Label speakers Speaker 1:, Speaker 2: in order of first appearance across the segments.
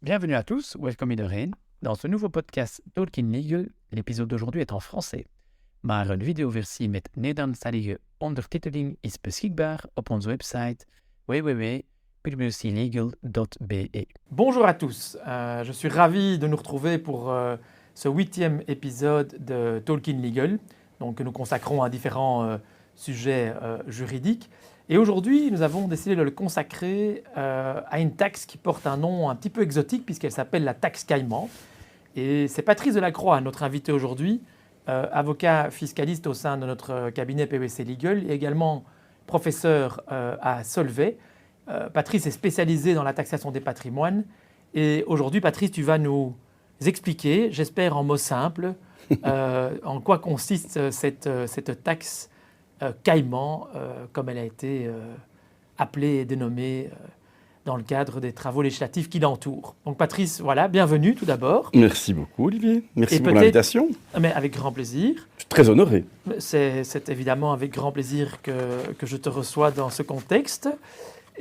Speaker 1: Bienvenue à tous, welcome iedereen. Dans ce nouveau podcast Talking Legal, l'épisode d'aujourd'hui est en français. Maar een videoversie met Nederlandstalige ondertiteling is beschikbaar op onze website www.publicilegal.be.
Speaker 2: Bonjour à tous, je suis ravi de nous retrouver pour ce 8e épisode de Talking Legal, donc, que nous consacrons à différents sujets juridiques. Et aujourd'hui, nous avons décidé de le consacrer à une taxe qui porte un nom un petit peu exotique puisqu'elle s'appelle la taxe Caïman. Et c'est Patrice Delacroix, notre invité aujourd'hui, avocat fiscaliste au sein de notre cabinet PwC Legal et également professeur à Solvay. Patrice est spécialisé dans la taxation des patrimoines. Et aujourd'hui, Patrice, tu vas nous expliquer, j'espère en mots simples, en quoi consiste cette taxe Caïman, comme elle a été appelée et dénommée dans le cadre des travaux législatifs qui l'entourent. Donc Patrice, voilà, bienvenue tout d'abord.
Speaker 3: Merci beaucoup Olivier, merci pour l'invitation.
Speaker 2: Mais avec grand plaisir.
Speaker 3: Je suis très honoré.
Speaker 2: C'est évidemment avec grand plaisir que je te reçois dans ce contexte.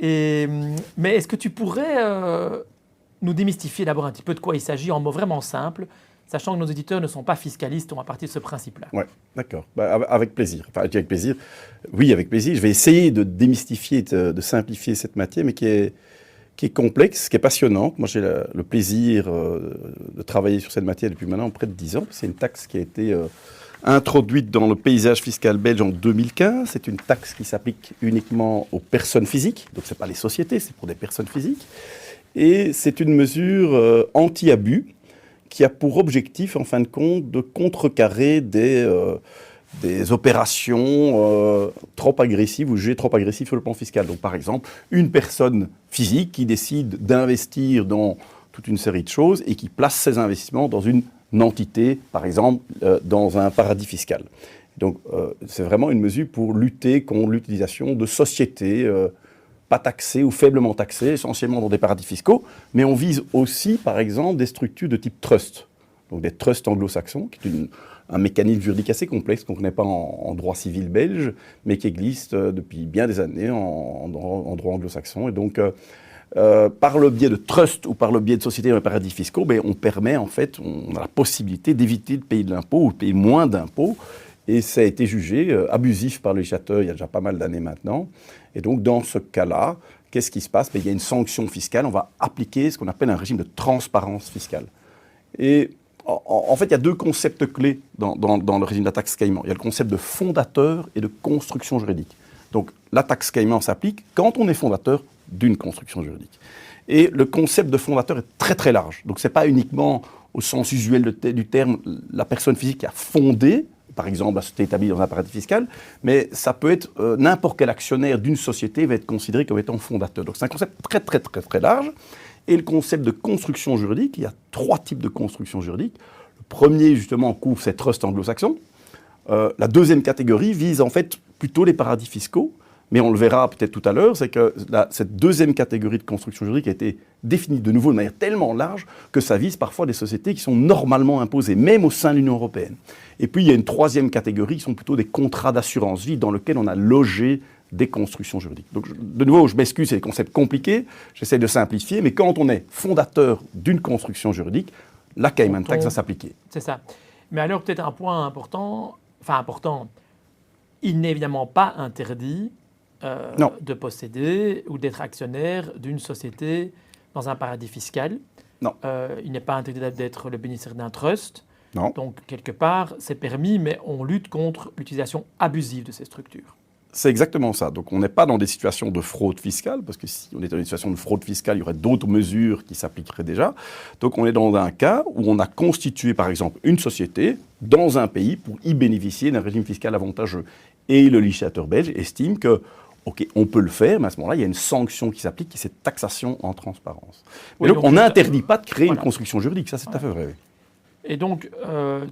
Speaker 2: Mais est-ce que tu pourrais nous démystifier d'abord un petit peu de quoi il s'agit en mots vraiment simples, sachant que nos éditeurs ne sont pas fiscalistes, on va partir de ce principe-là.
Speaker 3: Oui, d'accord. Avec plaisir. Enfin, avec plaisir. Oui, avec plaisir. Je vais essayer de démystifier, de simplifier cette matière, mais qui est complexe, qui est passionnante. Moi, j'ai le plaisir de travailler sur cette matière depuis maintenant près de 10 ans. C'est une taxe qui a été introduite dans le paysage fiscal belge en 2015. C'est une taxe qui s'applique uniquement aux personnes physiques. Donc, ce n'est pas les sociétés, c'est pour des personnes physiques. Et c'est une mesure anti-abus qui a pour objectif, en fin de compte, de contrecarrer des opérations trop agressives ou jugées trop agressives sur le plan fiscal. Donc, par exemple, une personne physique qui décide d'investir dans toute une série de choses et qui place ses investissements dans une entité, par exemple, dans un paradis fiscal. Donc, c'est vraiment une mesure pour lutter contre l'utilisation de sociétés pas taxés ou faiblement taxés, essentiellement dans des paradis fiscaux, mais on vise aussi, par exemple, des structures de type trust, donc des trusts anglo-saxons, qui est un mécanisme juridique assez complexe qu'on ne connaît pas en droit civil belge, mais qui existe depuis bien des années en droit anglo-saxon. Et donc, par le biais de trust ou par le biais de sociétés dans les paradis fiscaux, on permet, en fait, on a la possibilité d'éviter de payer de l'impôt ou de payer moins d'impôts. Et ça a été jugé abusif par le législateur il y a déjà pas mal d'années maintenant. Et donc, dans ce cas-là, qu'est-ce qui se passe ? Il y a une sanction fiscale. On va appliquer ce qu'on appelle un régime de transparence fiscale. Et en fait, il y a deux concepts clés dans le régime de la taxe Caïman. Il y a le concept de fondateur et de construction juridique. Donc, la taxe Caïman s'applique quand on est fondateur d'une construction juridique. Et le concept de fondateur est très, très large. Donc, ce n'est pas uniquement, au sens usuel du terme, la personne physique qui a fondé, par exemple, la société établie dans un paradis fiscal, mais ça peut être n'importe quel actionnaire d'une société va être considéré comme étant fondateur. Donc c'est un concept très, très, très, très large. Et le concept de construction juridique, il y a 3 types de construction juridique. Le premier, justement, couvre ces trusts anglo-saxons. La deuxième catégorie vise en fait plutôt les paradis fiscaux. Mais on le verra peut-être tout à l'heure, c'est que cette deuxième catégorie de construction juridique a été définie de nouveau de manière tellement large que ça vise parfois des sociétés qui sont normalement imposées, même au sein de l'Union européenne. Et puis il y a une troisième catégorie qui sont plutôt des contrats d'assurance vie dans lesquels on a logé des constructions juridiques. Donc de nouveau, je m'excuse, c'est des concepts compliqués, j'essaie de simplifier, mais quand on est fondateur d'une construction juridique, la Cayman Tax va s'appliquer.
Speaker 2: C'est ça. Mais alors peut-être un point important, il n'est évidemment pas interdit de posséder ou d'être actionnaire d'une société dans un paradis fiscal.
Speaker 3: Non.
Speaker 2: Il n'est pas interdit d'être le bénéficiaire d'un trust.
Speaker 3: Non.
Speaker 2: Donc, quelque part, c'est permis, mais on lutte contre l'utilisation abusive de ces structures.
Speaker 3: C'est exactement ça. Donc, on n'est pas dans des situations de fraude fiscale, parce que si on était dans une situation de fraude fiscale, il y aurait d'autres mesures qui s'appliqueraient déjà. Donc, on est dans un cas où on a constitué, par exemple, une société dans un pays pour y bénéficier d'un régime fiscal avantageux. Et le législateur belge estime que OK, on peut le faire, mais à ce moment-là, il y a une sanction qui s'applique, qui est cette taxation en transparence. Mais
Speaker 2: oui,
Speaker 3: donc, on n'interdit pas de créer une construction juridique, ça c'est tout à fait vrai. Oui.
Speaker 2: Et donc,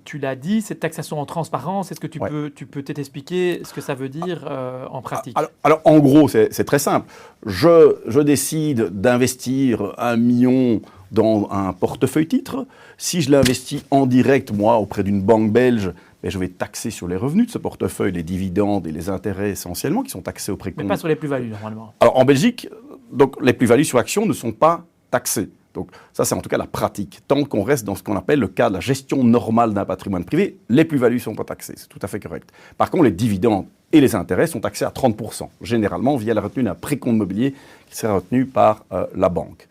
Speaker 2: tu l'as dit, cette taxation en transparence, est-ce que tu peux peut-être expliquer ce que ça veut dire en pratique ?
Speaker 3: Alors, en gros, c'est très simple. Je décide d'investir 1 million dans un portefeuille titre. Si je l'investis en direct, moi, auprès d'une banque belge, je vais taxer sur les revenus de ce portefeuille, les dividendes et les intérêts essentiellement, qui sont taxés auprès de...
Speaker 2: Mais pas sur les plus-values, normalement.
Speaker 3: Alors, en Belgique, donc, les plus-values sur actions ne sont pas taxées. Donc ça, c'est en tout cas la pratique. Tant qu'on reste dans ce qu'on appelle le cas de la gestion normale d'un patrimoine privé, les plus-values ne sont pas taxées, c'est tout à fait correct. Par contre, les dividendes et les intérêts sont taxés à 30%, généralement via la retenue d'un précompte mobilier qui sera retenu par la banque.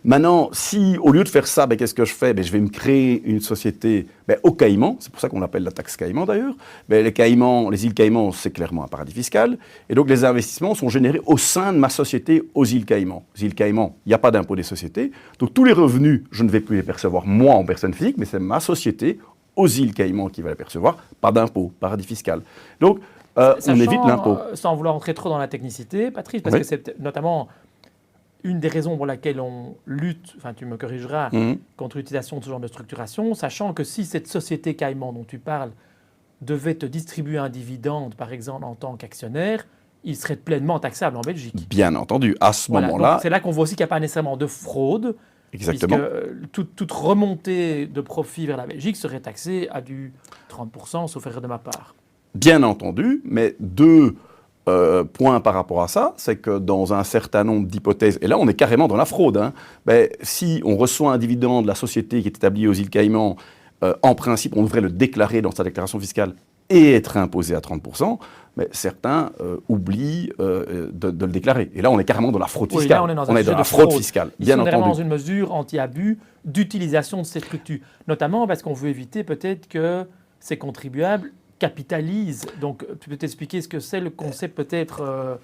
Speaker 3: Maintenant, si au lieu de faire ça, qu'est-ce que je fais? Je vais me créer une société au Caïman, c'est pour ça qu'on appelle la taxe Caïman d'ailleurs. Les îles Caïmans, c'est clairement un paradis fiscal, et donc les investissements sont générés au sein de ma société aux îles Caïmans. Aux îles Caïmans, il n'y a pas d'impôt des sociétés, donc tous les revenus, je ne vais plus les percevoir moi en personne physique, mais c'est ma société aux îles Caïmans qui va les percevoir, pas d'impôt, paradis fiscal. Donc, on évite l'impôt.
Speaker 2: Sans vouloir entrer trop dans la technicité, Patrice, parce que c'est notamment une des raisons pour laquelle on lutte, enfin tu me corrigeras, contre l'utilisation de ce genre de structuration, sachant que si cette société Caïman dont tu parles devait te distribuer un dividende, par exemple, en tant qu'actionnaire, il serait pleinement taxable en Belgique.
Speaker 3: Bien entendu, à ce moment-là...
Speaker 2: Donc c'est là qu'on voit aussi qu'il n'y a pas nécessairement de fraude,
Speaker 3: exactement.
Speaker 2: Puisque toute remontée de profit vers la Belgique serait taxée à du 30%, sauf erreur de ma part.
Speaker 3: Bien entendu, mais deux points par rapport à ça, c'est que dans un certain nombre d'hypothèses, et là on est carrément dans la fraude, si on reçoit un dividende de la société qui est établie aux îles Caïmans, en principe on devrait le déclarer dans sa déclaration fiscale et être imposé à 30%, mais certains oublient de le déclarer. Et là, on est carrément dans la fraude fiscale.
Speaker 2: Oui, là, on est dans
Speaker 3: la fraude fiscale, bien
Speaker 2: entendu. On est
Speaker 3: entendu.
Speaker 2: dans une mesure anti-abus d'utilisation de ces structures, notamment parce qu'on veut éviter peut-être que ces contribuables capitalisent. Donc, tu peux t'expliquer ce que c'est le concept peut-être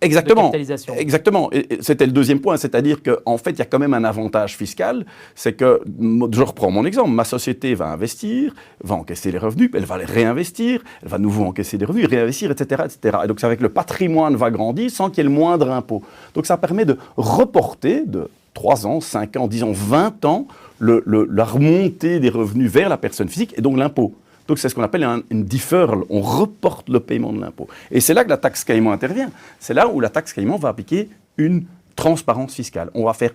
Speaker 3: Exactement.
Speaker 2: de capitalisation.
Speaker 3: Exactement. Et c'était le deuxième point, c'est-à-dire qu'en fait, il y a quand même un avantage fiscal, c'est que, je reprends mon exemple, ma société va investir, va encaisser les revenus, elle va les réinvestir, elle va nouveau encaisser des revenus, réinvestir, etc., etc. Et donc, c'est avec le patrimoine va grandir sans qu'il y ait le moindre impôt. Donc, ça permet de reporter de 3 ans, 5 ans, 10 ans, 20 ans, la remontée des revenus vers la personne physique et donc l'impôt. Donc c'est ce qu'on appelle une deferral, on reporte le paiement de l'impôt. Et c'est là que la taxe Caïman intervient. C'est là où la taxe Caïman va appliquer une transparence fiscale. On va faire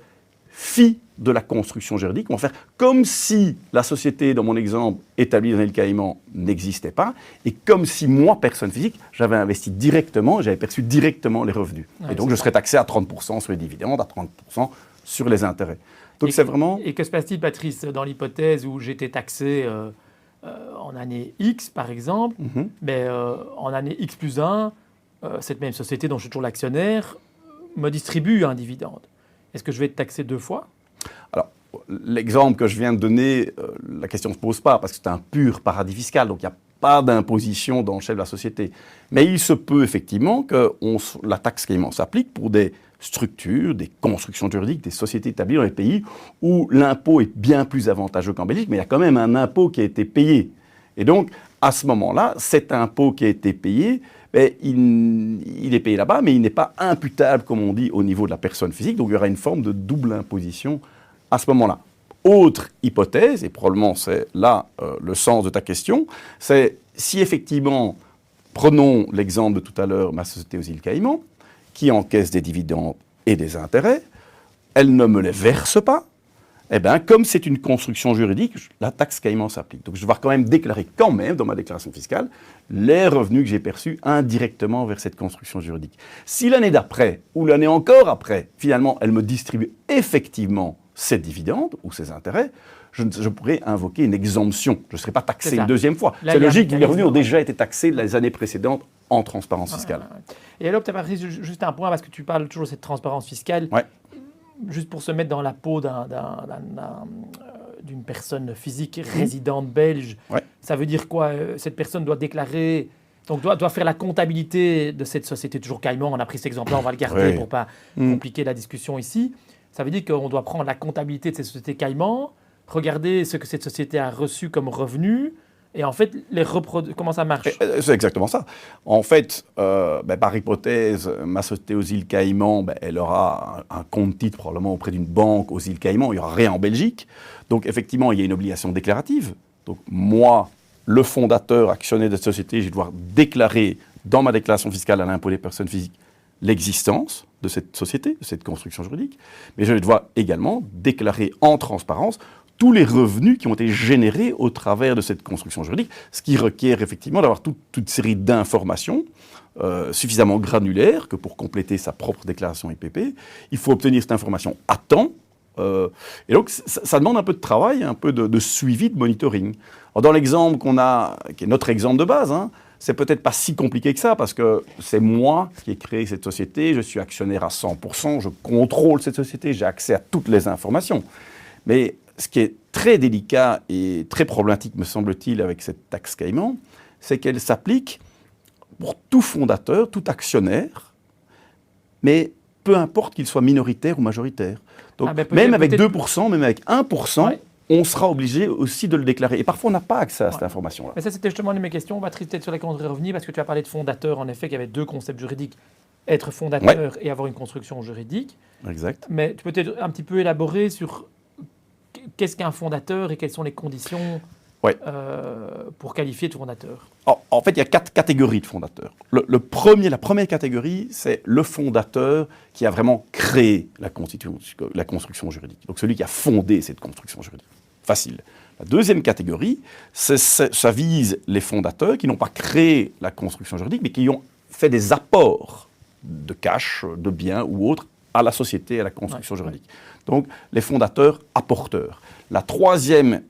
Speaker 3: fi de la construction juridique, on va faire comme si la société, dans mon exemple, établie dans l'île Caïman, n'existait pas, et comme si moi, personne physique, j'avais investi directement, j'avais perçu directement les revenus. Ouais, et donc je serais taxé à 30% sur les dividendes, à 30% sur les intérêts. Donc c'est vraiment...
Speaker 2: Et que se passe-t-il, Patrice, dans l'hypothèse où j'étais taxé... en année X, par exemple, mais en année X plus 1, cette même société dont je suis toujours l'actionnaire me distribue un dividende. Est-ce que je vais être taxé 2 fois?
Speaker 3: Alors, l'exemple que je viens de donner, la question ne se pose pas parce que c'est un pur paradis fiscal, donc il n'y a pas d'imposition dans le chef de la société. Mais il se peut effectivement que la taxe Caïman s'applique pour des structures, des constructions juridiques, des sociétés établies dans les pays où l'impôt est bien plus avantageux qu'en Belgique, mais il y a quand même un impôt qui a été payé. Et donc, à ce moment-là, cet impôt qui a été payé, il est payé là-bas, mais il n'est pas imputable, comme on dit, au niveau de la personne physique. Donc, il y aura une forme de double imposition à ce moment-là. Autre hypothèse, et probablement c'est là le sens de ta question, c'est si effectivement, prenons l'exemple de tout à l'heure, ma société aux îles Caïmans, qui encaisse des dividendes et des intérêts, elle ne me les verse pas, eh bien, comme c'est une construction juridique, la taxe Caïman s'applique. Donc, je vais quand même déclarer quand même, dans ma déclaration fiscale, les revenus que j'ai perçus indirectement vers cette construction juridique. Si l'année d'après, ou l'année encore après, finalement, elle me distribue effectivement ces dividendes ou ces intérêts, je pourrais invoquer une exemption. Je ne serai pas taxé une deuxième fois. C'est logique, les revenus ont déjà été taxés les années précédentes en transparence fiscale.
Speaker 2: Et alors, tu as parlé juste un point, parce que tu parles toujours de cette transparence fiscale.
Speaker 3: Ouais.
Speaker 2: Juste pour se mettre dans la peau d'une personne physique résidente belge, ça veut dire quoi? Cette personne doit déclarer, donc doit faire la comptabilité de cette société, toujours Caïman, on a pris cet exemple-là, on va le garder pour ne pas compliquer la discussion ici. Ça veut dire qu'on doit prendre la comptabilité de cette société Caïman, regarder ce que cette société a reçu comme revenu, et en fait, comment ça marche?
Speaker 3: C'est exactement ça. En fait, par hypothèse, ma société aux îles Caïmans, elle aura un compte titre probablement auprès d'une banque aux îles Caïmans. Il n'y aura rien en Belgique. Donc, effectivement, il y a une obligation déclarative. Donc, moi, le fondateur, actionnaire de cette société, je vais devoir déclarer dans ma déclaration fiscale à l'impôt des personnes physiques l'existence de cette société, de cette construction juridique. Mais je vais devoir également déclarer en transparence tous les revenus qui ont été générés au travers de cette construction juridique, ce qui requiert effectivement d'avoir toute une série d'informations suffisamment granulaires que pour compléter sa propre déclaration IPP, il faut obtenir cette information à temps, Et donc, ça demande un peu de travail, un peu de suivi, de monitoring. Alors, dans l'exemple qu'on a, qui est notre exemple de base, hein, c'est peut-être pas si compliqué que ça, parce que c'est moi qui ai créé cette société, je suis actionnaire à 100%, je contrôle cette société, j'ai accès à toutes les informations. Mais ce qui est très délicat et très problématique, me semble-t-il, avec cette taxe Caïman, c'est qu'elle s'applique pour tout fondateur, tout actionnaire, mais peu importe qu'il soit minoritaire ou majoritaire. Donc, même avec 2%, même avec 1%, ouais, on sera obligé aussi de le déclarer. Et parfois, on n'a pas accès à cette information-là.
Speaker 2: Mais ça, c'était justement une de mes questions. On va peut-être sur les comptes de revenus, parce que tu as parlé de fondateur, en effet, qu'il y avait deux concepts juridiques. Être fondateur et avoir une construction juridique.
Speaker 3: Exact.
Speaker 2: Mais tu peux peut-être un petit peu élaborer sur qu'est-ce qu'un fondateur et quelles sont les conditions pour qualifier de fondateur.
Speaker 3: En fait, il y a 4 catégories de fondateurs. La première catégorie, c'est le fondateur qui a vraiment créé la construction juridique. Donc celui qui a fondé cette construction juridique. Facile. La deuxième catégorie, ça vise les fondateurs qui n'ont pas créé la construction juridique, mais qui ont fait des apports de cash, de biens ou autres à la société, à la construction juridique. Donc les fondateurs apporteurs. La troisième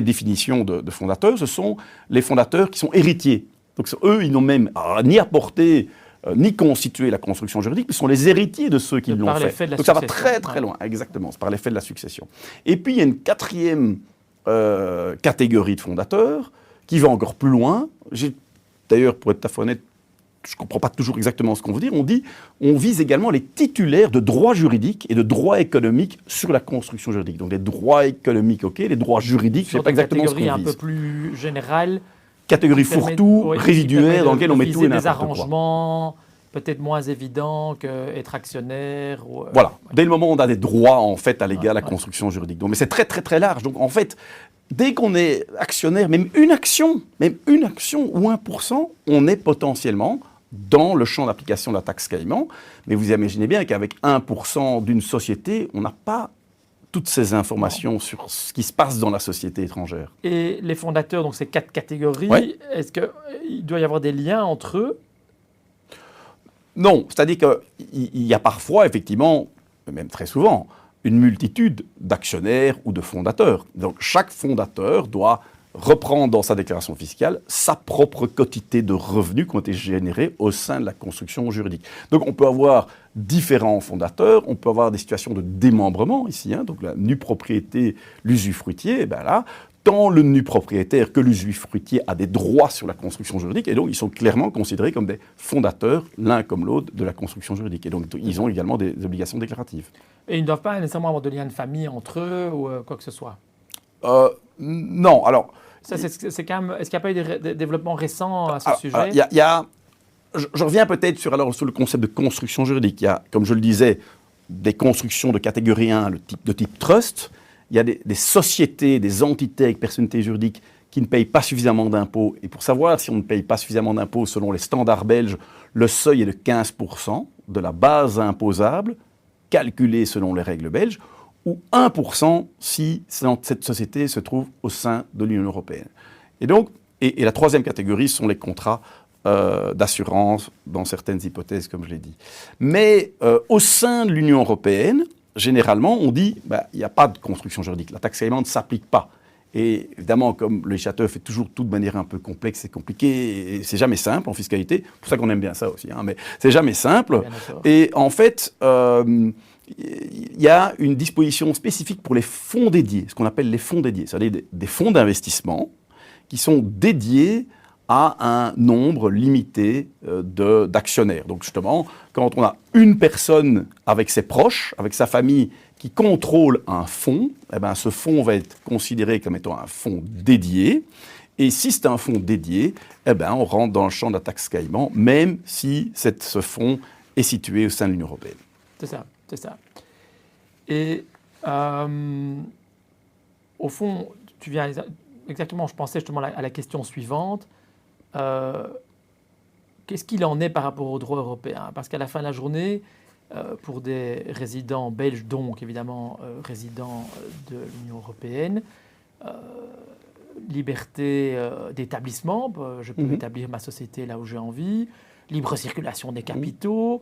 Speaker 3: définition de fondateurs, ce sont les fondateurs qui sont héritiers. Donc eux, ils n'ont même ni apporté, ni constitué la construction juridique, mais sont les héritiers de ceux qui l'ont fait. Donc ça va très très loin, exactement, c'est par l'effet de la succession. Et puis il y a une quatrième catégorie de fondateurs qui va encore plus loin. D'ailleurs, pour être tout à fait honnête, je ne comprends pas toujours exactement ce qu'on veut dire. On vise également les titulaires de droits juridiques et de droits économiques sur la construction juridique. Donc les droits économiques, ok, les droits juridiques, c'est pas exactement ce qu'on vise.
Speaker 2: Une catégorie un peu plus générale.
Speaker 3: Catégorie fourre-tout, résiduaire, dans laquelle on met tout et n'importe quoi.
Speaker 2: Des arrangements peut-être moins évidents qu'être actionnaire.
Speaker 3: Voilà. Dès le moment où on a des droits en fait à l'égard de la construction juridique. Donc, mais c'est très très très large. Donc en fait, dès qu'on est actionnaire, même une action ou 1%, on est potentiellement dans le champ d'application de la taxe Caïman. Mais vous imaginez bien qu'avec 1% d'une société, on n'a pas toutes ces informations sur ce qui se passe dans la société étrangère.
Speaker 2: Et les fondateurs, donc ces 4 catégories, est-ce qu'il doit y avoir des liens entre eux ?
Speaker 3: Non, c'est-à-dire qu'il y a parfois, effectivement, même très souvent, une multitude d'actionnaires ou de fondateurs. Donc chaque fondateur doit reprendre dans sa déclaration fiscale sa propre quotité de revenus qui ont été générés au sein de la construction juridique. Donc on peut avoir différents fondateurs, on peut avoir des situations de démembrement ici, hein, donc la nue propriété, l'usufruitier, ben là, tant le nu propriétaire que l'usufruitier a des droits sur la construction juridique et donc ils sont clairement considérés comme des fondateurs, l'un comme l'autre, de la construction juridique. Et donc ils ont également des obligations déclaratives.
Speaker 2: Et ils ne doivent pas nécessairement avoir de lien de famille entre eux ou quoi que ce soit.
Speaker 3: Non, alors...
Speaker 2: Ça, c'est quand même, est-ce qu'il n'y a pas eu des développements récents à ce sujet ?
Speaker 3: Je reviens peut-être sur le concept de construction juridique. Il y a, comme je le disais, des constructions de catégorie 1 de type trust. Il y a des sociétés, des entités avec personnalité juridique qui ne payent pas suffisamment d'impôts. Et pour savoir si on ne paye pas suffisamment d'impôts selon les standards belges, le seuil est de 15% de la base imposable, calculée selon les règles belges, ou 1% si cette société se trouve au sein de l'Union européenne. Et donc, et la troisième catégorie sont les contrats d'assurance, dans certaines hypothèses, comme je l'ai dit. Mais au sein de l'Union européenne, généralement, on dit il n'y a pas de construction juridique. La taxe Caïman ne s'applique pas. Et évidemment, comme le législateur fait toujours tout de manière un peu complexe et compliquée, et c'est jamais simple en fiscalité, c'est pour ça qu'on aime bien ça aussi, hein, mais c'est jamais simple. Et en fait, il y a une disposition spécifique pour les fonds dédiés, ce qu'on appelle les fonds dédiés, c'est-à-dire des fonds d'investissement qui sont dédiés à un nombre limité d'actionnaires. Donc justement, quand on a une personne avec ses proches, avec sa famille, qui contrôle un fonds, eh ben, ce fonds va être considéré comme étant un fonds dédié. Et si c'est un fonds dédié, eh ben, on rentre dans le champ de la taxe Caïman, même si ce fonds est situé au sein de l'Union européenne.
Speaker 2: C'est ça, c'est ça. Et au fond, tu viens exactement, je pensais justement à la question suivante. Qu'est-ce qu'il en est par rapport au droit européen ? Parce qu'à la fin de la journée, pour des résidents belges, donc évidemment résidents de l'Union européenne, liberté d'établissement, je peux établir ma société là où j'ai envie, libre circulation des capitaux,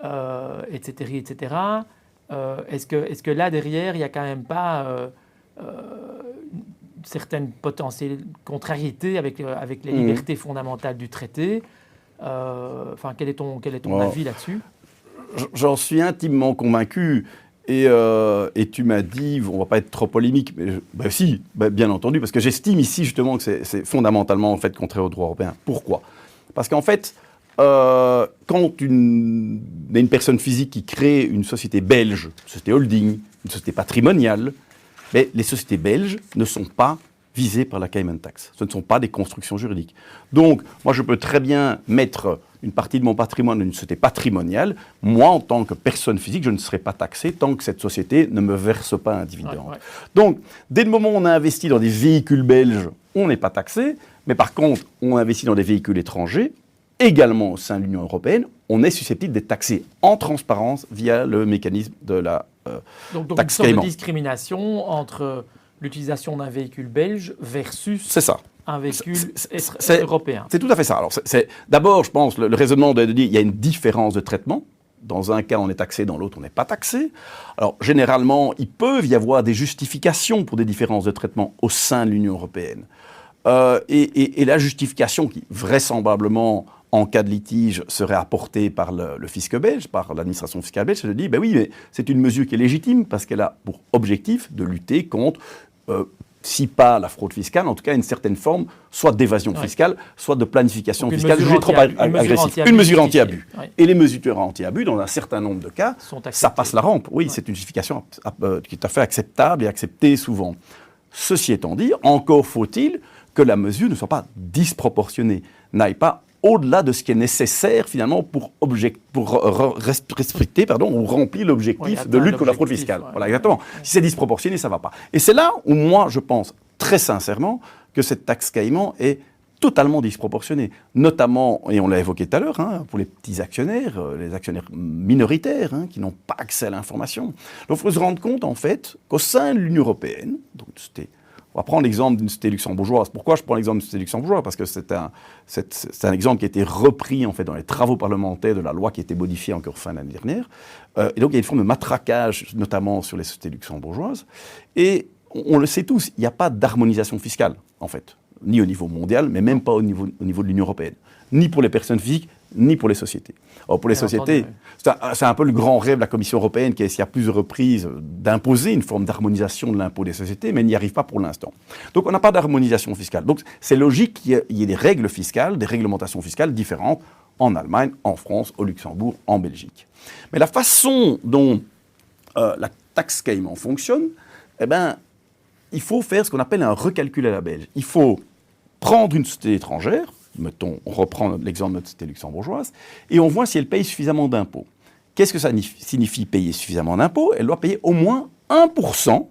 Speaker 2: etc., etc. Est-ce que là, derrière, il n'y a quand même pas une certaine potentielle contrariété avec les libertés fondamentales du traité? Quel est ton avis là-dessus?
Speaker 3: J'en suis intimement convaincu. Et tu m'as dit, on ne va pas être trop polémique, mais si, bien entendu, parce que j'estime ici justement que c'est fondamentalement en fait contraire au droit européen. Pourquoi? Parce qu'en fait, quand une personne physique qui crée une société belge, une société holding, une société patrimoniale, mais les sociétés belges ne sont pas visées par la Cayman Tax. Ce ne sont pas des constructions juridiques. Donc, moi, je peux très bien mettre une partie de mon patrimoine dans une société patrimoniale. Moi, en tant que personne physique, je ne serai pas taxé tant que cette société ne me verse pas un dividende. Ouais. Donc, dès le moment où on a investi dans des véhicules belges, on n'est pas taxé. Mais par contre, on investit dans des véhicules étrangers, également au sein de l'Union européenne, on est susceptible d'être taxé en transparence via le mécanisme de la taxe
Speaker 2: Cayman. Donc, une sorte de
Speaker 3: discrimination
Speaker 2: entre l'utilisation d'un véhicule belge versus un véhicule européen.
Speaker 3: C'est tout à fait ça. Alors, d'abord, je pense, le raisonnement de dire qu'il y a une différence de traitement. Dans un cas, on est taxé, dans l'autre, on n'est pas taxé. Alors, généralement, il peut y avoir des justifications pour des différences de traitement au sein de l'Union européenne. Et la justification qui, vraisemblablement, en cas de litige, serait apportée par le fisc belge, par l'administration fiscale belge, je dis, oui, mais c'est une mesure qui est légitime parce qu'elle a pour objectif de lutter contre, si pas la fraude fiscale, en tout cas une certaine forme, soit d'évasion fiscale, soit de planification fiscale jugée trop agressive. Une mesure anti-abus. Et les mesures anti-abus, dans un certain nombre de cas, ça passe la rampe. Oui, c'est une justification qui est tout à fait acceptable et acceptée souvent. Ceci étant dit, encore faut-il que la mesure ne soit pas disproportionnée, n'aille pas au-delà de ce qui est nécessaire finalement pour respecter ou remplir l'objectif de lutte contre la fraude fiscale. Voilà, exactement. Si c'est disproportionné, ça ne va pas. Et c'est là où moi, je pense très sincèrement que cette taxe Cayman est totalement disproportionnée. Notamment, et on l'a évoqué tout à l'heure, pour les petits actionnaires, les actionnaires minoritaires qui n'ont pas accès à l'information. Donc il faut se rendre compte en fait qu'au sein de l'Union européenne, donc on va prendre l'exemple d'une société luxembourgeoise. Pourquoi je prends l'exemple d'une société luxembourgeoise? Parce que c'est un exemple qui a été repris en fait, dans les travaux parlementaires de la loi qui a été modifiée encore fin d'année dernière. Et donc il y a une forme de matraquage, notamment sur les sociétés luxembourgeoises. Et on le sait tous, il n'y a pas d'harmonisation fiscale, en fait. Ni au niveau mondial, mais même pas au niveau de l'Union européenne. Ni pour les personnes physiques, ni pour les sociétés. Alors pour les sociétés, c'est un peu le grand rêve de la Commission européenne qui a essayé à plusieurs reprises d'imposer une forme d'harmonisation de l'impôt des sociétés, mais n'y arrive pas pour l'instant. Donc on n'a pas d'harmonisation fiscale. Donc c'est logique qu'il y ait des règles fiscales, des réglementations fiscales différentes en Allemagne, en France, au Luxembourg, en Belgique. Mais la façon dont la taxe Cayman fonctionne, il faut faire ce qu'on appelle un recalcul à la belge. Il faut prendre une société étrangère, mettons, on reprend l'exemple de notre société luxembourgeoise, et on voit si elle paye suffisamment d'impôts. Qu'est-ce que ça signifie payer suffisamment d'impôts? Elle doit payer au moins 1%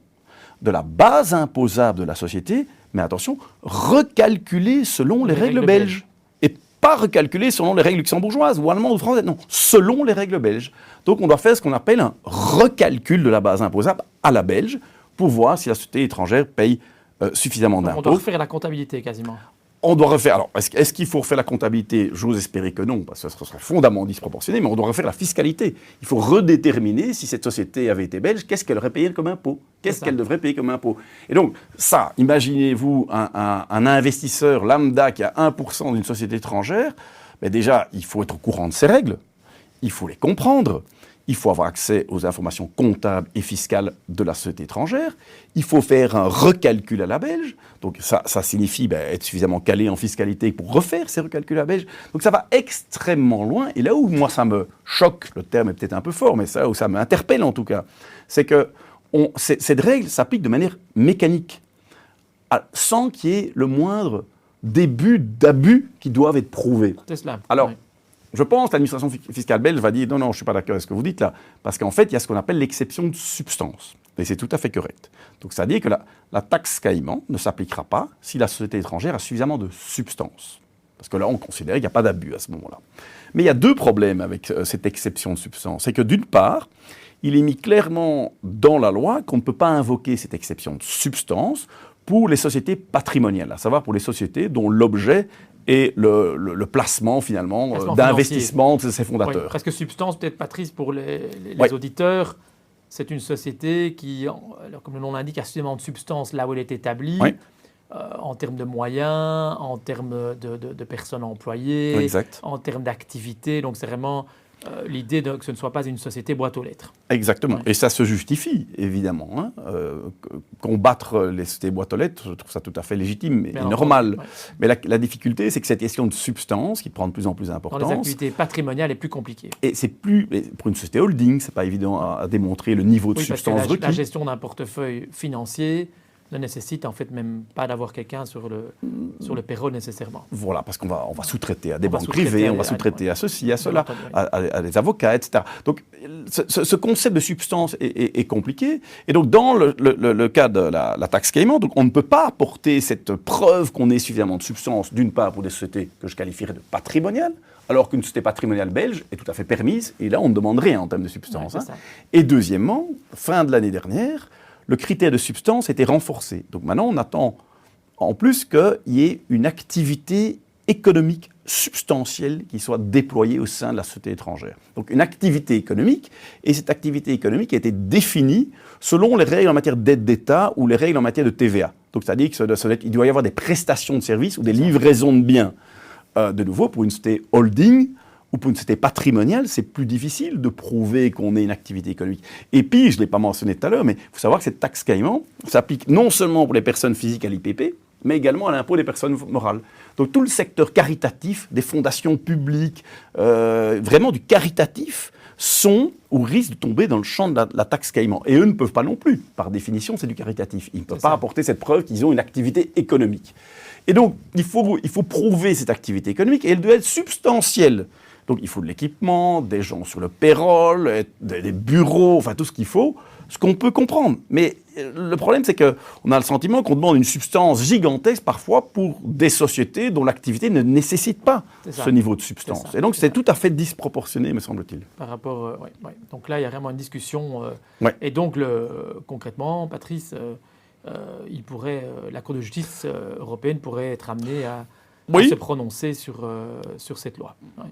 Speaker 3: de la base imposable de la société, mais attention, recalculée selon les règles belges. Et pas recalculée selon les règles luxembourgeoises ou allemandes ou françaises, non, selon les règles belges. Donc on doit faire ce qu'on appelle un recalcul de la base imposable à la belge pour voir si la société étrangère paye suffisamment d'impôts.
Speaker 2: On doit refaire la comptabilité quasiment.
Speaker 3: On doit refaire. Alors, est-ce qu'il faut refaire la comptabilité? J'ose espérer que non, parce que ce serait fondamentalement disproportionné, mais on doit refaire la fiscalité. Il faut redéterminer si cette société avait été belge, qu'est-ce qu'elle aurait payé comme impôt? Qu'est-ce qu'elle devrait payer comme impôt? Et donc, ça, imaginez-vous un investisseur lambda qui a 1% d'une société étrangère, mais déjà, il faut être au courant de ces règles, il faut les comprendre. Il faut avoir accès aux informations comptables et fiscales de la société étrangère. Il faut faire un recalcul à la belge. Donc ça signifie être suffisamment calé en fiscalité pour refaire ces recalculs à la belge. Donc ça va extrêmement loin. Et là où moi ça me choque, le terme est peut-être un peu fort, mais ça où ça m'interpelle en tout cas, c'est que cette règle s'applique de manière mécanique, sans qu'il y ait le moindre début d'abus qui doivent être prouvés.
Speaker 2: C'est cela.
Speaker 3: Alors,
Speaker 2: oui.
Speaker 3: Je pense que l'administration fiscale belge va dire non, je ne suis pas d'accord avec ce que vous dites là, parce qu'en fait, il y a ce qu'on appelle l'exception de substance. Et c'est tout à fait correct. Donc, ça dit que la taxe Cayman ne s'appliquera pas si la société étrangère a suffisamment de substance. Parce que là, on considère qu'il n'y a pas d'abus à ce moment-là. Mais il y a deux problèmes avec cette exception de substance. C'est que d'une part, il est mis clairement dans la loi qu'on ne peut pas invoquer cette exception de substance pour les sociétés patrimoniales, à savoir pour les sociétés dont l'objet et le placement, finalement, d'investissement de ses fondateurs.
Speaker 2: Oui, presque substance, peut-être, Patrice, pour les auditeurs, c'est une société qui, alors, comme le nom l'indique, a suffisamment de substance là où elle est établie,
Speaker 3: Oui.
Speaker 2: En termes de moyens, en termes de personnes employées,
Speaker 3: Exact.
Speaker 2: en termes d'activités. Donc c'est vraiment l'idée que ce ne soit pas une société boîte aux lettres.
Speaker 3: Exactement.
Speaker 2: Ouais.
Speaker 3: Et ça se justifie, évidemment. Hein. Combattre les sociétés boîtes aux lettres, je trouve ça tout à fait légitime et
Speaker 2: Bien
Speaker 3: normal.
Speaker 2: entendu, ouais.
Speaker 3: Mais la difficulté, c'est que cette question de substance, qui prend de plus en plus
Speaker 2: Dans les
Speaker 3: d'importance,
Speaker 2: activités patrimoniales est plus compliquée.
Speaker 3: et c'est plus, et pour une société holding, c'est pas évident à démontrer le niveau de
Speaker 2: Oui, parce que
Speaker 3: substance
Speaker 2: la
Speaker 3: requis.
Speaker 2: gestion d'un portefeuille financier ne nécessite en fait même pas d'avoir quelqu'un sur le payroll nécessairement.
Speaker 3: Voilà, parce qu'on va sous-traiter à des
Speaker 2: On va
Speaker 3: banques
Speaker 2: sous-traiter
Speaker 3: privées,
Speaker 2: à
Speaker 3: on va
Speaker 2: des-
Speaker 3: sous-traiter à ceci, à cela,
Speaker 2: entendu, oui.
Speaker 3: à des avocats, etc. Donc, ce concept de substance est compliqué. Et donc, dans le cas de la taxe Cayman, donc, on ne peut pas apporter cette preuve qu'on ait suffisamment de substance, d'une part pour des sociétés que je qualifierais de patrimoniales, alors qu'une société patrimoniale belge est tout à fait permise, et là, on ne demande rien en termes de substance.
Speaker 2: Ouais,
Speaker 3: hein.
Speaker 2: c'est ça.
Speaker 3: Et deuxièmement, fin de l'année dernière, le critère de substance était renforcé. Donc maintenant, on attend en plus qu'il y ait une activité économique substantielle qui soit déployée au sein de la société étrangère. Donc une activité économique, et cette activité économique a été définie selon les règles en matière d'aide d'État ou les règles en matière de TVA. Donc c'est-à-dire qu'il doit y avoir des prestations de services ou des livraisons de biens. De nouveau, pour une société holding, ou pour une société patrimoniale, c'est plus difficile de prouver qu'on ait une activité économique. Et puis, je ne l'ai pas mentionné tout à l'heure, mais il faut savoir que cette taxe Cayman s'applique non seulement pour les personnes physiques à l'IPP, mais également à l'impôt des personnes morales. Donc tout le secteur caritatif, des fondations publiques, vraiment du caritatif, sont ou risquent de tomber dans le champ de la taxe Cayman. Et eux ne peuvent pas non plus. Par définition, c'est du caritatif. Ils ne peuvent pas apporter cette preuve qu'ils ont une activité économique. Et donc, il faut prouver cette activité économique, et elle doit être substantielle. Donc il faut de l'équipement, des gens sur le payroll, des bureaux, enfin tout ce qu'il faut, ce qu'on peut comprendre. Mais le problème, c'est qu'on a le sentiment qu'on demande une substance gigantesque parfois pour des sociétés dont l'activité ne nécessite pas ce niveau de substance. Et donc c'est tout à fait disproportionné, me semble-t-il.
Speaker 2: Par rapport, ouais. Donc là, il y a vraiment une discussion.
Speaker 3: Ouais.
Speaker 2: Et donc, concrètement, Patrice, la Cour de justice européenne pourrait être amenée à se prononcer sur cette loi. Ouais.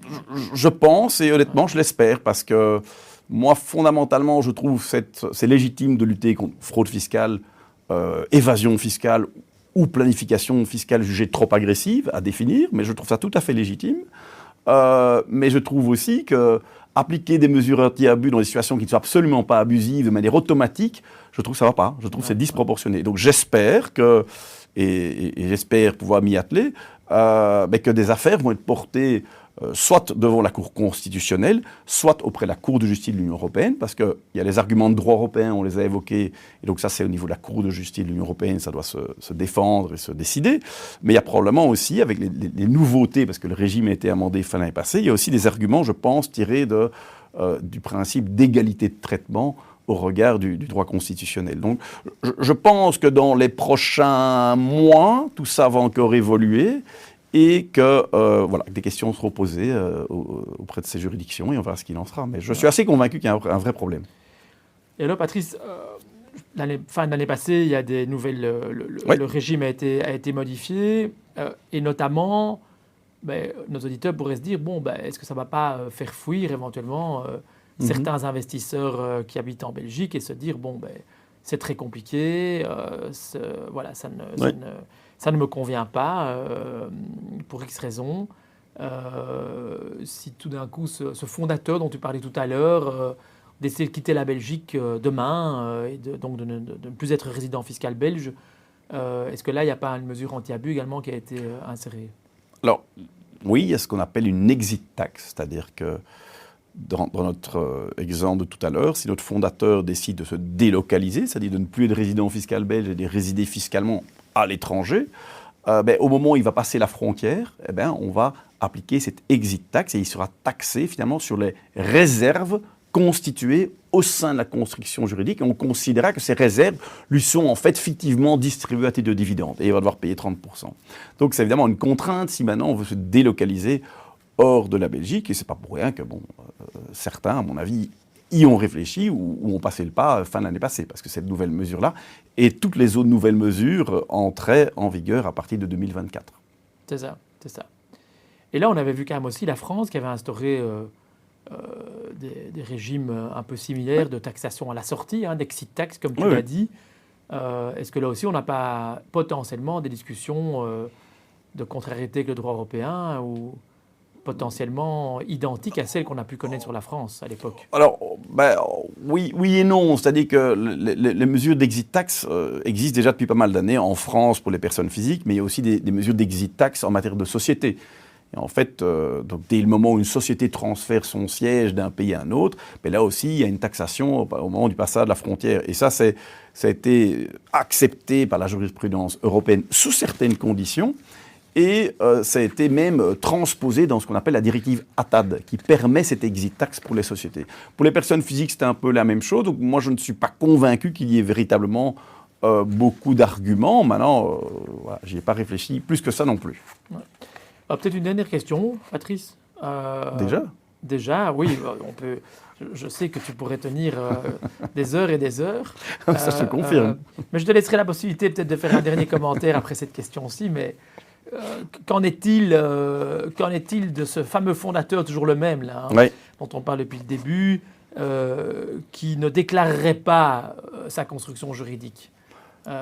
Speaker 3: Je pense, et honnêtement, je l'espère, parce que moi, fondamentalement, je trouve c'est légitime de lutter contre fraude fiscale, évasion fiscale ou planification fiscale jugée trop agressive à définir, mais je trouve ça tout à fait légitime. Mais je trouve aussi que appliquer des mesures anti-abus dans des situations qui ne sont absolument pas abusives de manière automatique, je trouve que ça ne va pas. Je trouve que c'est disproportionné. Donc j'espère et j'espère pouvoir m'y atteler, que des affaires vont être portées soit devant la Cour constitutionnelle, soit auprès de la Cour de justice de l'Union européenne, parce qu'il y a les arguments de droit européen, on les a évoqués, et donc ça c'est au niveau de la Cour de justice de l'Union européenne, ça doit se défendre et se décider, mais il y a probablement aussi, avec les nouveautés, parce que le régime a été amendé fin l'année passée, il y a aussi des arguments, je pense, tirés du principe d'égalité de traitement au regard du droit constitutionnel. Donc je pense que dans les prochains mois, tout ça va encore évoluer, et que des questions seront posées auprès de ces juridictions, et on verra ce qu'il en sera. Mais je suis assez convaincu qu'il y a un vrai problème.
Speaker 2: Et alors, Patrice, fin de l'année passée, il y a des nouvelles. Le régime a été modifié, et notamment, nos auditeurs pourraient se dire est-ce que ça ne va pas faire fuir éventuellement certains investisseurs qui habitent en Belgique et se dire c'est très compliqué, ça ne me convient pas pour X raisons. Si tout d'un coup, ce fondateur dont tu parlais tout à l'heure décide de quitter la Belgique demain et donc de ne plus être résident fiscal belge, est-ce que là, il n'y a pas une mesure anti-abus également qui a été insérée?
Speaker 3: Alors, oui, il y a ce qu'on appelle une exit tax, c'est-à-dire que dans notre exemple de tout à l'heure, si notre fondateur décide de se délocaliser, c'est-à-dire de ne plus être résident fiscal belge et de résider fiscalement à l'étranger, au moment où il va passer la frontière, on va appliquer cette exit tax et il sera taxé finalement sur les réserves constituées au sein de la construction juridique, et on considérera que ces réserves lui sont en fait fictivement distribuées à titre de dividende, et il va devoir payer 30%. Donc c'est évidemment une contrainte si maintenant on veut se délocaliser hors de la Belgique, et c'est pas pour rien que certains, à mon avis, y ont réfléchi ou ont passé le pas fin de l'année passée, parce que cette nouvelle mesure-là et toutes les autres nouvelles mesures entraient en vigueur à partir de 2024.
Speaker 2: C'est ça. Et là, on avait vu quand même aussi la France qui avait instauré des régimes un peu similaires de taxation à la sortie, d'exit tax, comme tu l'as dit. Est-ce que là aussi, on n'a pas potentiellement des discussions de contrariété avec le droit européen ou potentiellement identiques à celles qu'on a pu connaître sur la France à l'époque?
Speaker 3: Alors, oui et non. C'est-à-dire que les mesures d'exit tax existent déjà depuis pas mal d'années en France pour les personnes physiques, mais il y a aussi des mesures d'exit tax en matière de société. Et en fait, donc, dès le moment où une société transfère son siège d'un pays à un autre, mais là aussi, il y a une taxation au moment du passage de la frontière. Et ça a été accepté par la jurisprudence européenne sous certaines conditions. Et ça a été même transposé dans ce qu'on appelle la directive ATAD, qui permet cette exit tax pour les sociétés. Pour les personnes physiques, c'était un peu la même chose. Donc moi, je ne suis pas convaincu qu'il y ait véritablement beaucoup d'arguments. Maintenant, voilà, je n'y ai pas réfléchi plus que ça non plus.
Speaker 2: Ouais. Peut-être une dernière question, Patrice. Déjà, oui, on peut. Je sais que tu pourrais tenir des heures et des heures.
Speaker 3: Ça, je te confirme.
Speaker 2: Mais je te laisserai la possibilité peut-être de faire un dernier commentaire après cette question-ci. Mais qu'en est-il de ce fameux fondateur, toujours le même, là, dont on parle depuis le début, qui ne déclarerait pas sa construction juridique?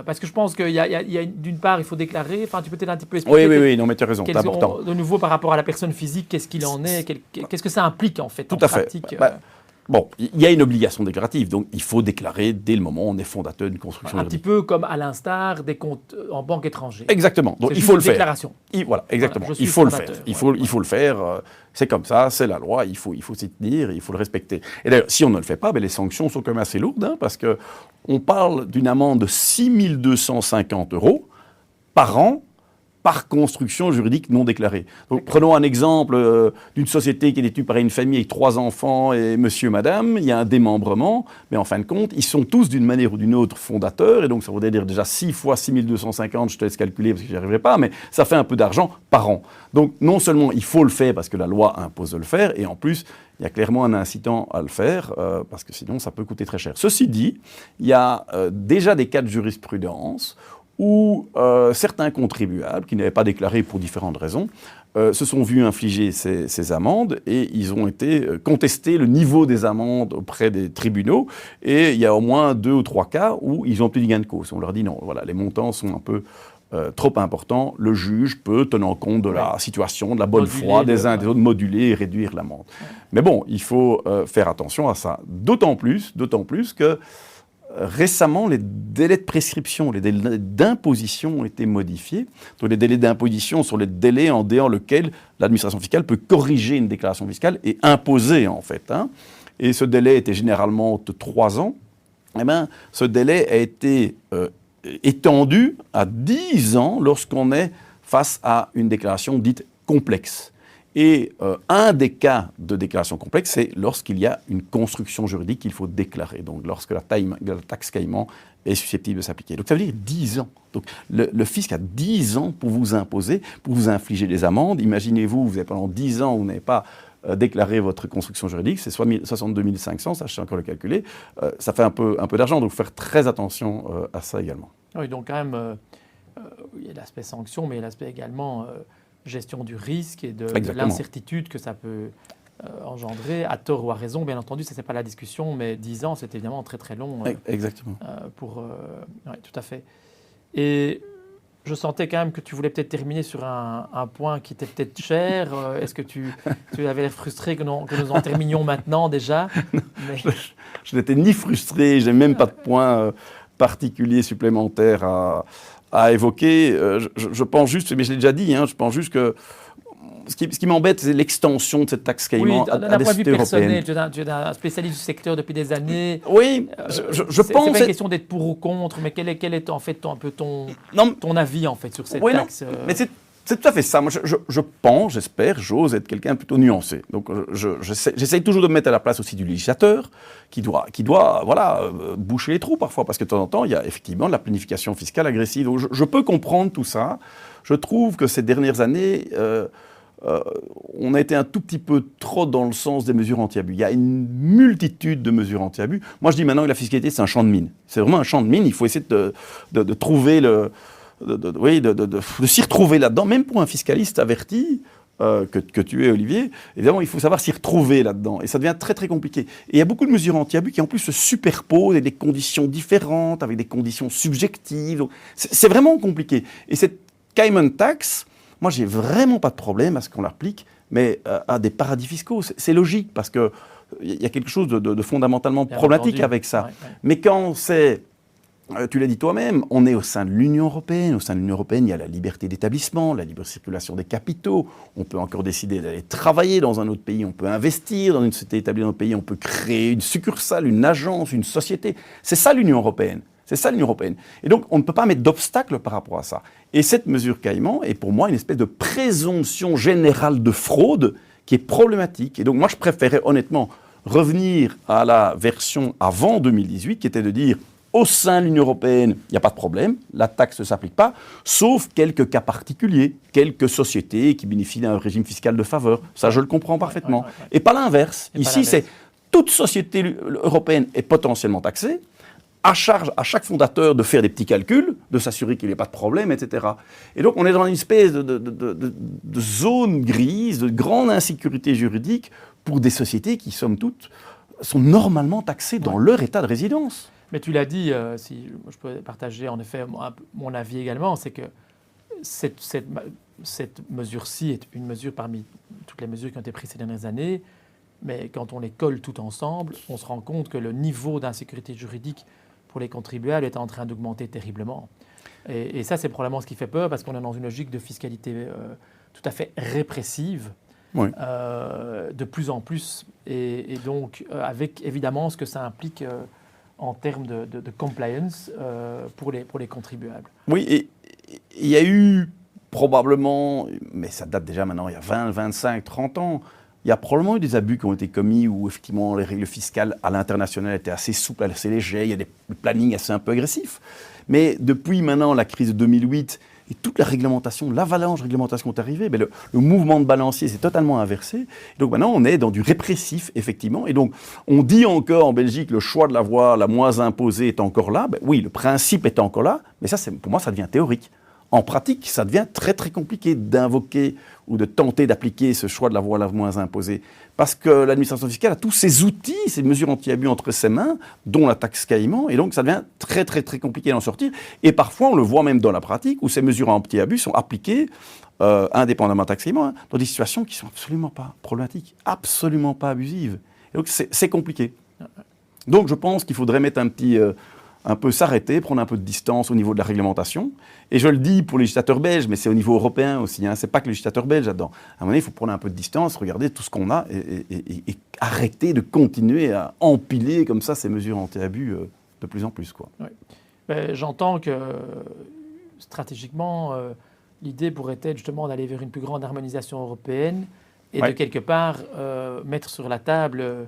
Speaker 2: Parce que je pense qu'il y a d'une part, il faut déclarer. Enfin, tu peux peut-être un petit peu expliquer.
Speaker 3: Oui, non, mais tu as raison, c'est important.
Speaker 2: De nouveau, par rapport à la personne physique, qu'est-ce qu'il en est? Qu'est-ce que ça implique, en fait,
Speaker 3: en pratique? Bon, il y a une obligation déclarative, donc il faut déclarer dès le moment où on est fondateur d'une construction juridique.
Speaker 2: Un petit peu comme à l'instar des comptes en banque étrangère.
Speaker 3: Exactement, donc il faut le faire.
Speaker 2: Déclaration.
Speaker 3: Voilà, exactement. Il faut le faire. Il faut le faire. C'est comme ça, c'est la loi, il faut s'y tenir, il faut le respecter. Et d'ailleurs, si on ne le fait pas, les sanctions sont quand même assez lourdes, parce qu'on parle d'une amende de 6 250 € par an, par construction juridique non déclarée. Donc, prenons un exemple d'une société qui est détenue par une famille avec 3 enfants et monsieur, madame, il y a un démembrement, mais en fin de compte, ils sont tous d'une manière ou d'une autre fondateurs, et donc ça voudrait dire déjà 6 fois 6 250, je te laisse calculer parce que j'y arriverai pas, mais ça fait un peu d'argent par an. Donc, non seulement il faut le faire parce que la loi impose de le faire, et en plus, il y a clairement un incitant à le faire, parce que sinon, ça peut coûter très cher. Ceci dit, il y a déjà des cas de jurisprudence où certains contribuables, qui n'avaient pas déclaré pour différentes raisons, se sont vus infliger ces amendes et ils ont été contestés le niveau des amendes auprès des tribunaux. Et il y a au moins 2 ou 3 cas où ils ont obtenu gain de cause. On leur dit non, voilà, les montants sont un peu trop importants. Le juge peut, tenant compte de la situation, de la bonne foi des uns et des autres, moduler et réduire l'amende. Mais bon, il faut faire attention à ça. D'autant plus que récemment, les délais de prescription, les délais d'imposition ont été modifiés. Donc, les délais d'imposition sont les délais en dehors lesquels l'administration fiscale peut corriger une déclaration fiscale et imposer, en fait. Et ce délai était généralement de 3 ans. Eh bien, ce délai a été étendu à 10 ans lorsqu'on est face à une déclaration dite complexe. Et un des cas de déclaration complexe, c'est lorsqu'il y a une construction juridique qu'il faut déclarer, donc lorsque la taxe Caïman est susceptible de s'appliquer. Donc ça veut dire 10 ans. Donc le fisc a 10 ans pour vous imposer, pour vous infliger des amendes. Imaginez-vous, vous avez pendant 10 ans, vous n'avez pas déclaré votre construction juridique, c'est 62 500, ça je sais encore le calculer, ça fait un peu d'argent, donc il faut faire très attention à ça également.
Speaker 2: Oui, donc quand même, il y a l'aspect sanction, mais il y a l'aspect également gestion du risque et de l'incertitude que ça peut engendrer, à tort ou à raison. Bien entendu, ça, c'est pas la discussion, mais 10 ans, c'est évidemment très très long.
Speaker 3: Exactement.
Speaker 2: Oui, tout à fait. Et je sentais quand même que tu voulais peut-être terminer sur un point qui était peut-être cher. Est-ce que tu avais l'air frustré que nous en terminions maintenant déjà? Mais...
Speaker 3: Je n'étais ni frustré, je n'ai même pas de point particulier supplémentaire à évoquer. Je pense juste, mais je l'ai déjà dit, je pense juste que ce qui m'embête, c'est l'extension de cette taxe Caïman à la société européenne.
Speaker 2: Tu es un spécialiste du secteur depuis des années.
Speaker 3: Oui, je pense...
Speaker 2: C'est pas une question d'être pour ou contre, mais quel est en fait ton avis en fait, sur cette taxe
Speaker 3: mais c'est tout à fait ça. Moi, je pense, j'espère, j'ose être quelqu'un plutôt nuancé. Donc, j'essaye toujours de me mettre à la place aussi du législateur, qui doit boucher les trous parfois, parce que de temps en temps, il y a effectivement de la planification fiscale agressive. Donc, je peux comprendre tout ça. Je trouve que ces dernières années, on a été un tout petit peu trop dans le sens des mesures anti-abus. Il y a une multitude de mesures anti-abus. Moi, je dis maintenant que la fiscalité, c'est un champ de mine. C'est vraiment un champ de mine. Il faut essayer de trouver de s'y retrouver là-dedans. Même pour un fiscaliste averti, que tu es, Olivier, évidemment, il faut savoir s'y retrouver là-dedans. Et ça devient très, très compliqué. Et il y a beaucoup de mesures anti-abus qui, en plus, se superposent avec des conditions différentes, avec des conditions subjectives. Donc, c'est vraiment compliqué. Et cette Cayman Tax, moi, j'ai vraiment pas de problème à ce qu'on l'applique, mais à des paradis fiscaux. C'est logique, parce qu'il y a quelque chose de fondamentalement
Speaker 2: Bien
Speaker 3: problématique
Speaker 2: entendu.
Speaker 3: avec ça.
Speaker 2: Ouais.
Speaker 3: Mais quand c'est... Tu l'as dit toi-même, on est au sein de l'Union européenne. Au sein de l'Union européenne, il y a la liberté d'établissement, la libre circulation des capitaux. On peut encore décider d'aller travailler dans un autre pays, on peut investir dans une société établie dans un pays, on peut créer une succursale, une agence, une société. C'est ça l'Union européenne. C'est ça l'Union européenne. Et donc, on ne peut pas mettre d'obstacle par rapport à ça. Et cette mesure Caïman est pour moi une espèce de présomption générale de fraude qui est problématique. Et donc, moi, je préférais honnêtement revenir à la version avant 2018, qui était de dire... Au sein de l'Union européenne, il n'y a pas de problème, la taxe ne s'applique pas, sauf quelques cas particuliers, quelques sociétés qui bénéficient d'un régime fiscal de faveur. Ça, je le comprends parfaitement.
Speaker 2: Ouais.
Speaker 3: Et pas l'inverse. Ici, c'est toute société européenne est potentiellement taxée, à charge à chaque fondateur de faire des petits calculs, de s'assurer qu'il n'y ait pas de problème, etc. Et donc, on est dans une espèce de zone grise, de grande insécurité juridique pour des sociétés qui, somme toute, sont normalement taxées dans leur état de résidence.
Speaker 2: Mais tu l'as dit, si je peux partager en effet mon avis également, c'est que cette mesure-ci est une mesure parmi toutes les mesures qui ont été prises ces dernières années, mais quand on les colle toutes ensemble, on se rend compte que le niveau d'insécurité juridique pour les contribuables est en train d'augmenter terriblement. Et ça, c'est probablement ce qui fait peur, parce qu'on est dans une logique de fiscalité tout à fait répressive,
Speaker 3: Oui.
Speaker 2: de plus en plus, et donc avec évidemment ce que ça implique en termes de compliance pour les contribuables.
Speaker 3: Oui, et il y a eu probablement, mais ça date déjà maintenant, il y a 20, 25, 30 ans, il y a probablement eu des abus qui ont été commis où effectivement les règles fiscales à l'international étaient assez souples, assez légères, il y a des plannings assez un peu agressifs. Mais depuis maintenant la crise de 2008 et toute la réglementation, l'avalanche de réglementation est arrivée, mais le mouvement de balancier s'est totalement inversé. Et donc maintenant, on est dans du répressif, effectivement. Et donc, on dit encore en Belgique, le choix de la voie la moins imposée est encore là. Ben oui, le principe est encore là, mais ça, pour moi, ça devient théorique. En pratique, ça devient très, très compliqué d'invoquer ou de tenter d'appliquer ce choix de la voie la moins imposée. Parce que l'administration fiscale a tous ces outils, ces mesures anti-abus entre ses mains, dont la taxe Caïman, et donc ça devient très, très, très compliqué d'en sortir. Et parfois, on le voit même dans la pratique, où ces mesures anti-abus sont appliquées, indépendamment de la taxe Caïman, dans des situations qui ne sont absolument pas problématiques, absolument pas abusives. Et donc, c'est compliqué. Donc, je pense qu'il faudrait mettre un peu s'arrêter, prendre un peu de distance au niveau de la réglementation. Et je le dis pour les législateurs belges, mais c'est au niveau européen aussi. Hein. Ce n'est pas que les législateurs belges là-dedans. À un moment donné, il faut prendre un peu de distance, regarder tout ce qu'on a et arrêter de continuer à empiler comme ça ces mesures anti-abus de plus en plus. Quoi.
Speaker 2: Oui. Ben, j'entends que stratégiquement, l'idée pourrait être justement d'aller vers une plus grande harmonisation européenne et de quelque part mettre sur la table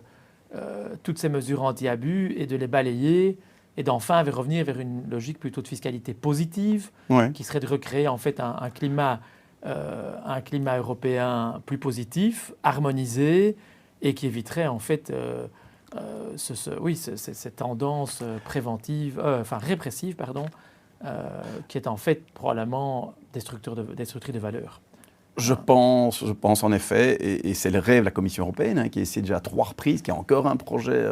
Speaker 2: toutes ces mesures anti-abus et de les balayer et d'enfin revenir vers une logique plutôt de fiscalité positive, qui serait de recréer en fait un climat européen plus positif, harmonisé, et qui éviterait en fait cette tendance répressive, qui est en fait probablement destructrice de valeur.
Speaker 3: Je pense en effet, et c'est le rêve de la Commission européenne, qui essaie déjà à 3 reprises, qui a encore un projet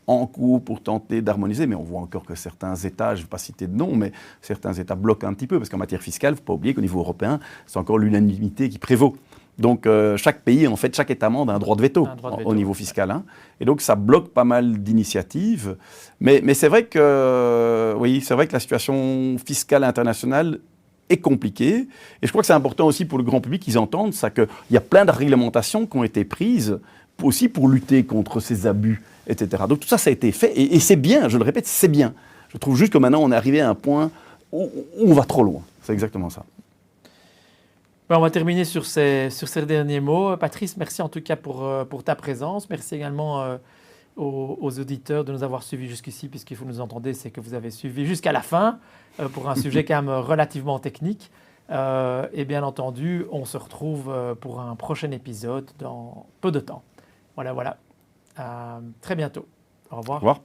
Speaker 3: en cours pour tenter d'harmoniser, mais on voit encore que certains États, je ne vais pas citer de nom, mais certains États bloquent un petit peu, parce qu'en matière fiscale, il ne faut pas oublier qu'au niveau européen, c'est encore l'unanimité qui prévaut. Donc chaque pays, en fait, chaque État membre a un droit de veto au niveau fiscal. Hein. Et donc ça bloque pas mal d'initiatives. Mais c'est vrai que, la situation fiscale internationale est compliqué. Et je crois que c'est important aussi pour le grand public qu'ils entendent ça, qu'il y a plein de réglementations qui ont été prises aussi pour lutter contre ces abus, etc. Donc tout ça, ça a été fait. Et c'est bien, je le répète, c'est bien. Je trouve juste que maintenant, on est arrivé à un point où on va trop loin. C'est exactement ça.
Speaker 2: On va terminer sur ces derniers mots. Patrice, merci en tout cas pour ta présence. Merci également aux auditeurs de nous avoir suivis jusqu'ici, puisqu'il faut nous entendre, c'est que vous avez suivi jusqu'à la fin pour un sujet quand même relativement technique. Et bien entendu, on se retrouve pour un prochain épisode dans peu de temps. Voilà. À très bientôt. Au revoir.
Speaker 3: Au revoir.